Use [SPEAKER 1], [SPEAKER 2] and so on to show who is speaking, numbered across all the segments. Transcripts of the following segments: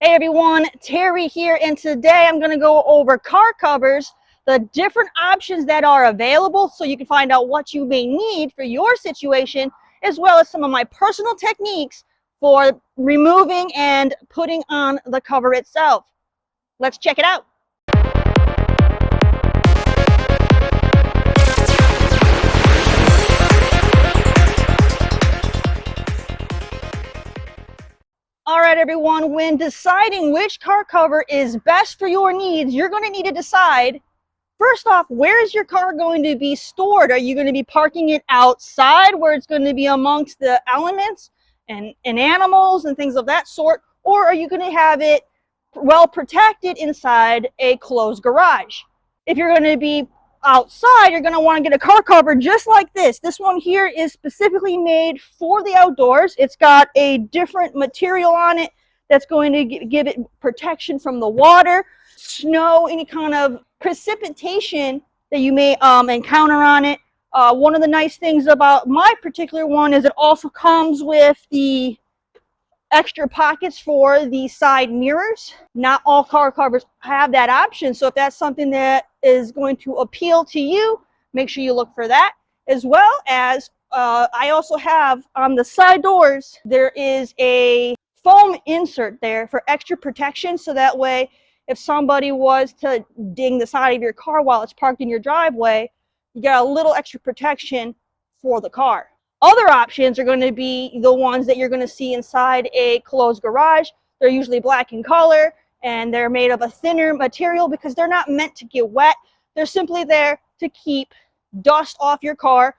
[SPEAKER 1] Hey everyone, Terry here, and today I'm going to go over car covers, the different options that are available so you can find out what you may need for your situation, as well as some of my personal techniques for removing and putting on the cover itself. Let's check it out. All right, everyone, when deciding which car cover is best for your needs, you're going to need to decide, first off, where is your car going to be stored? Are you going to be parking it outside where it's going to be amongst the elements and animals and things of that sort? Or are you going to have it well protected inside a closed garage? If you're going to be outside, you're going to want to get a car cover just like this. This one here is specifically made for the outdoors. It's got a different material on it that's going to give it protection from the water, snow, any kind of precipitation that you may encounter on it. One of the nice things about my particular one is it also comes with the extra pockets for the side mirrors. Not all car covers have that option, so if that's something that is going to appeal to you, make sure you look for that. As well as I also have on the side doors, there is a foam insert there for extra protection, so that way if somebody was to ding the side of your car while it's parked in your driveway, you got a little extra protection for the car. Other options are going to be the ones that you're going to see inside a closed garage. They're usually black in color and they're made of a thinner material because they're not meant to get wet. They're simply there to keep dust off your car,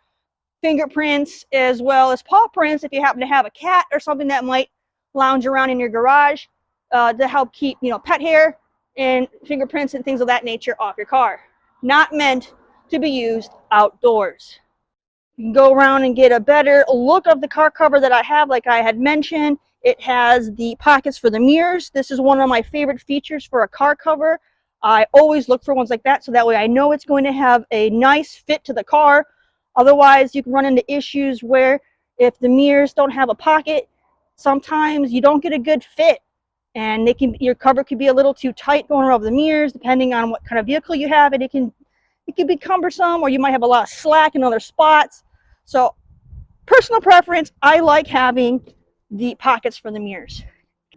[SPEAKER 1] fingerprints, as well as paw prints if you happen to have a cat or something that might lounge around in your garage, to help keep, pet hair and fingerprints and things of that nature off your car. Not meant to be used outdoors. You can go around and get a better look of the car cover that I have. Like I had mentioned, it has the pockets for the mirrors. This is one of my favorite features for a car cover. I always look for ones like that, so that way I know it's going to have a nice fit to the car. Otherwise, you can run into issues where if the mirrors don't have a pocket, sometimes you don't get a good fit, and your cover could be a little too tight going over the mirrors, depending on what kind of vehicle you have, and it can be cumbersome, or you might have a lot of slack in other spots. So, personal preference, I like having the pockets for the mirrors.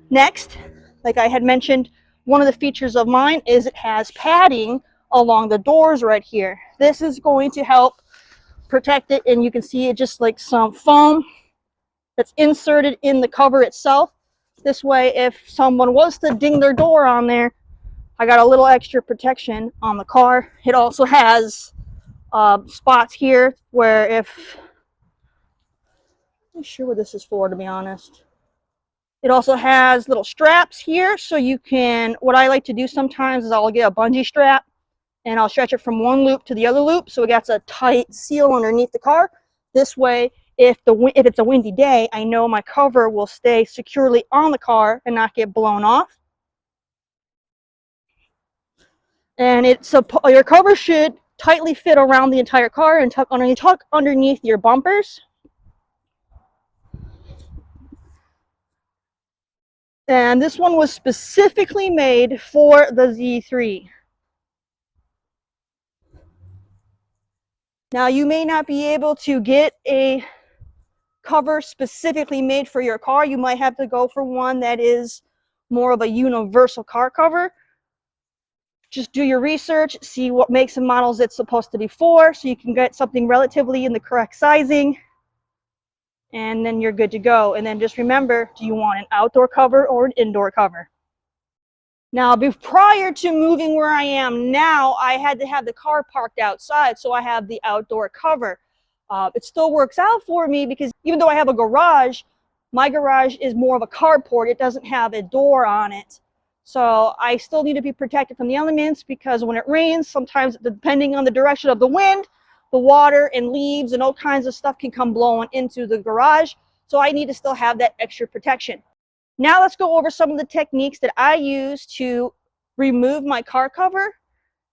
[SPEAKER 1] Next, like I had mentioned, one of the features of mine is it has padding along the doors right here. This is going to help protect it, and you can see it just like some foam that's inserted in the cover itself. This way, if someone was to ding their door on there, I got a little extra protection on the car. It also has spots here where if, I'm not sure what this is for, to be honest. It also has little straps here, so you can, what I like to do sometimes is I'll get a bungee strap and I'll stretch it from one loop to the other loop so it gets a tight seal underneath the car. This way, if it's a windy day, I know my cover will stay securely on the car and not get blown off. And your cover should tightly fit around the entire car and tuck underneath your bumpers. And this one was specifically made for the Z3. Now, you may not be able to get a cover specifically made for your car. You might have to go for one that is more of a universal car cover. Just do your research, see what makes and models it's supposed to be for, so you can get something relatively in the correct sizing, and then you're good to go. And then just remember, do you want an outdoor cover or an indoor cover? Now, prior to moving where I am now, I had to have the car parked outside, so I have the outdoor cover. It still works out for me because even though I have a garage, my garage is more of a carport. It doesn't have a door on it. So I still need to be protected from the elements, because when it rains, sometimes depending on the direction of the wind, the water and leaves and all kinds of stuff can come blowing into the garage. So I need to still have that extra protection. Now let's go over some of the techniques that I use to remove my car cover.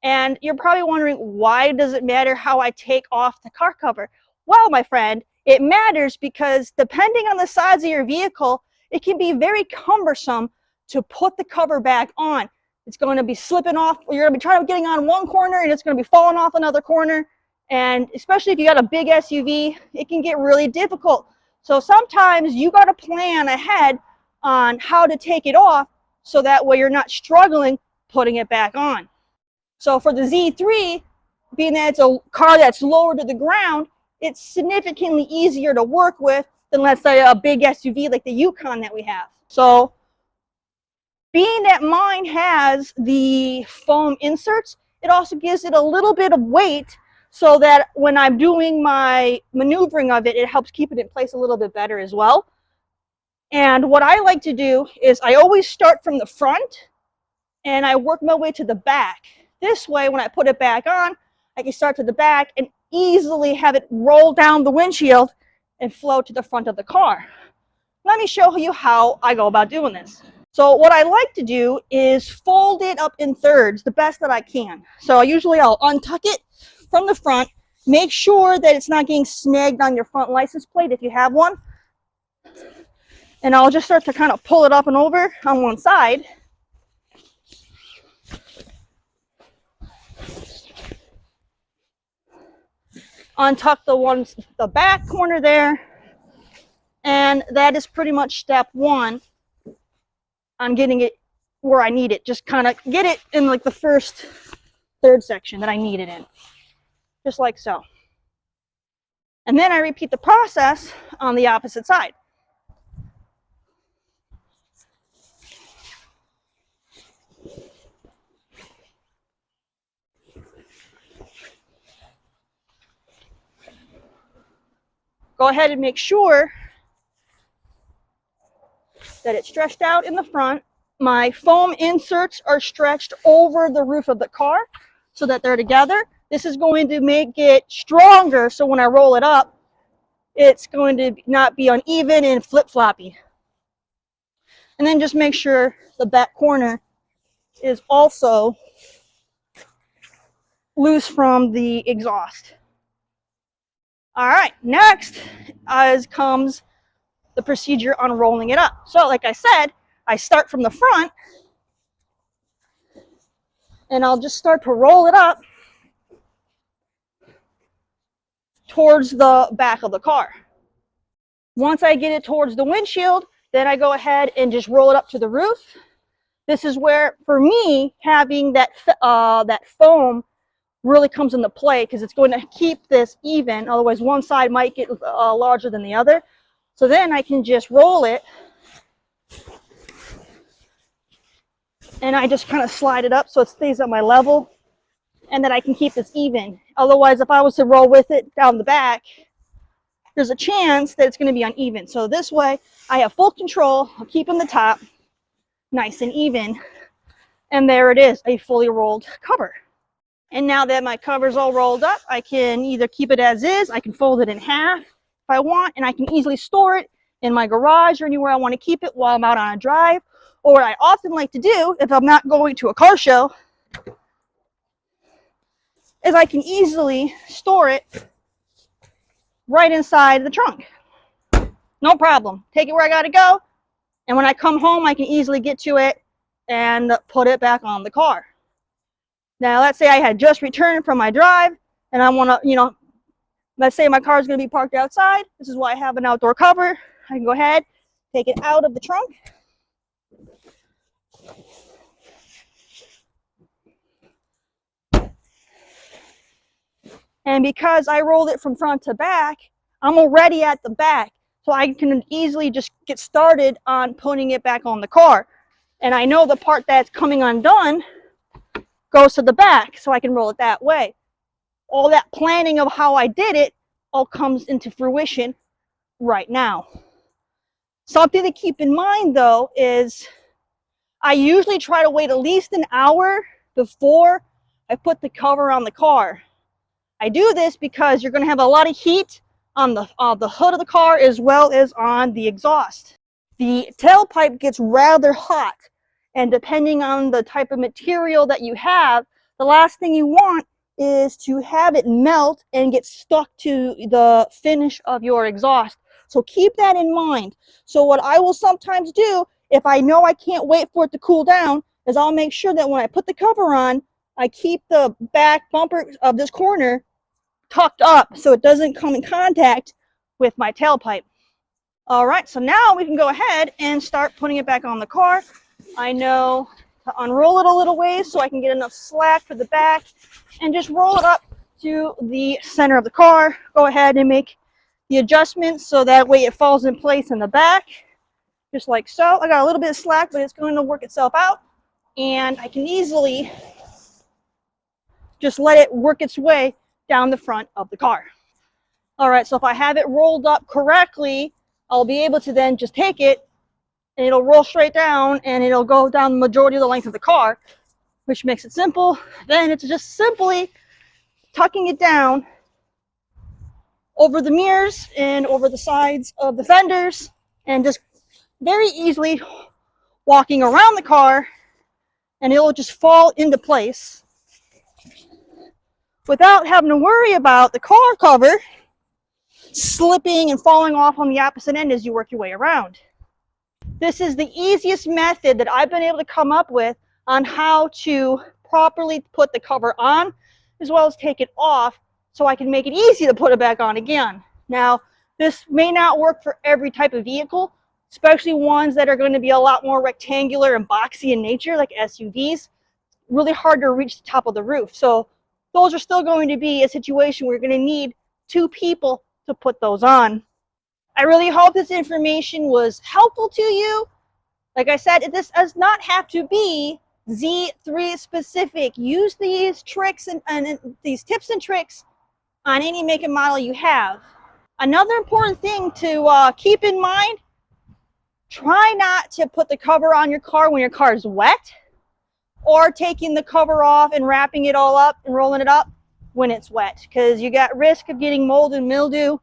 [SPEAKER 1] And you're probably wondering, why does it matter how I take off the car cover? Well, my friend, it matters because depending on the size of your vehicle, it can be very cumbersome to put the cover back on. It's going to be slipping off. You're going to be trying to getting on one corner and it's going to be falling off another corner. And especially if you got a big SUV, it can get really difficult. So sometimes you got to plan ahead on how to take it off so that way you're not struggling putting it back on. So for the Z3, being that it's a car that's lower to the ground, it's significantly easier to work with than, let's say, a big SUV like the Yukon that we have. So being that mine has the foam inserts, it also gives it a little bit of weight so that when I'm doing my maneuvering of it, it helps keep it in place a little bit better as well. And what I like to do is I always start from the front and I work my way to the back. This way, when I put it back on, I can start to the back and easily have it roll down the windshield and flow to the front of the car. Let me show you how I go about doing this. So what I like to do is fold it up in thirds the best that I can. So usually I'll untuck it from the front, make sure that it's not getting snagged on your front license plate if you have one. And I'll just start to kind of pull it up and over on one side. Untuck the back corner there, and that is pretty much step one on getting it where I need it. Just kind of get it in like the first third section that I need it in, just like so. And then I repeat the process on the opposite side. Go ahead and make sure that it's stretched out in the front. My foam inserts are stretched over the roof of the car so that they're together. This is going to make it stronger, so when I roll it up, it's going to not be uneven and flip-floppy. And then just make sure the back corner is also loose from the exhaust. All right, next comes the procedure on rolling it up. So like I said, I start from the front and I'll just start to roll it up towards the back of the car. Once I get it towards the windshield, then I go ahead and just roll it up to the roof. This is where, for me, having that foam really comes into play because it's going to keep this even. Otherwise, one side might get larger than the other. So then I can just roll it and I just kind of slide it up so it stays at my level and that I can keep this even. Otherwise, if I was to roll with it down the back, there's a chance that it's going to be uneven. So this way, I have full control of keeping the top nice and even. And there it is, a fully rolled cover. And now that my cover's all rolled up, I can either keep it as is, I can fold it in half if I want, and I can easily store it in my garage or anywhere I want to keep it while I'm out on a drive. Or what I often like to do, if I'm not going to a car show, is I can easily store it right inside the trunk. No problem. Take it where I gotta go, and when I come home, I can easily get to it and put it back on the car. Now, let's say I had just returned from my drive and I want to, let's say my car is going to be parked outside. This is why I have an outdoor cover. I can go ahead, take it out of the trunk. And because I rolled it from front to back, I'm already at the back. So I can easily just get started on putting it back on the car. And I know the part that's coming undone goes to the back, so I can roll it that way. All that planning of how I did it all comes into fruition right now. Something to keep in mind, though, is I usually try to wait at least an hour before I put the cover on the car. I do this because you're going to have a lot of heat on the hood of the car as well as on the exhaust. The tailpipe gets rather hot. And depending on the type of material that you have, the last thing you want is to have it melt and get stuck to the finish of your exhaust. So keep that in mind. So what I will sometimes do if I know I can't wait for it to cool down, is I'll make sure that when I put the cover on, I keep the back bumper of this corner tucked up so it doesn't come in contact with my tailpipe. All right, so now we can go ahead and start putting it back on the car. I know to unroll it a little ways so I can get enough slack for the back and just roll it up to the center of the car. Go ahead and make the adjustments so that way it falls in place in the back, just like so. I got a little bit of slack, but it's going to work itself out, and I can easily just let it work its way down the front of the car. All right, so if I have it rolled up correctly, I'll be able to then just take it and it'll roll straight down and it'll go down the majority of the length of the car, which makes it simple. Then it's just simply tucking it down over the mirrors and over the sides of the fenders and just very easily walking around the car, and it'll just fall into place without having to worry about the car cover slipping and falling off on the opposite end as you work your way around. This is the easiest method that I've been able to come up with on how to properly put the cover on as well as take it off so I can make it easy to put it back on again. Now, this may not work for every type of vehicle, especially ones that are going to be a lot more rectangular and boxy in nature, like SUVs. Really hard to reach the top of the roof. So those are still going to be a situation where you're going to need 2 people to put those on. I really hope this information was helpful to you. Like I said, this does not have to be Z3 specific. Use these tricks and these tips and tricks on any make and model you have. Another important thing to keep in mind, try not to put the cover on your car when your car is wet, or taking the cover off and wrapping it all up and rolling it up when it's wet, because you got risk of getting mold and mildew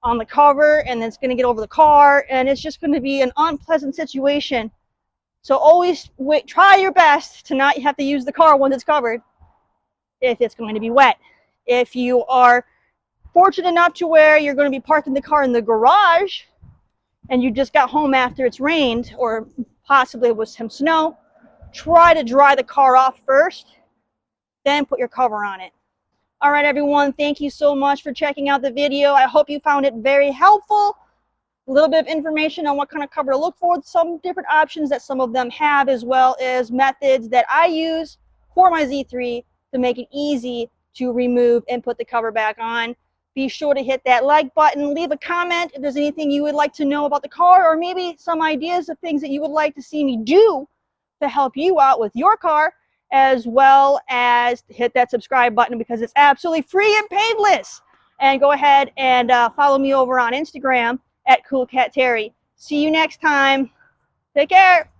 [SPEAKER 1] on the cover, and then it's going to get over the car, and it's just going to be an unpleasant situation. So always try your best to not have to use the car once it's covered if it's going to be wet. If you are fortunate enough to where you're going to be parking the car in the garage and you just got home after it's rained or possibly with some snow, try to dry the car off first, then put your cover on it. All right, everyone, thank you so much for checking out the video. I hope you found it very helpful. A little bit of information on what kind of cover to look for, some different options that some of them have, as well as methods that I use for my Z3 to make it easy to remove and put the cover back on. Be sure to hit that like button, leave a comment if there's anything you would like to know about the car, or maybe some ideas of things that you would like to see me do to help you out with your car, as well as hit that subscribe button because it's absolutely free and painless. And go ahead and follow me over on Instagram at CoolCatTerry. See you next time. Take care.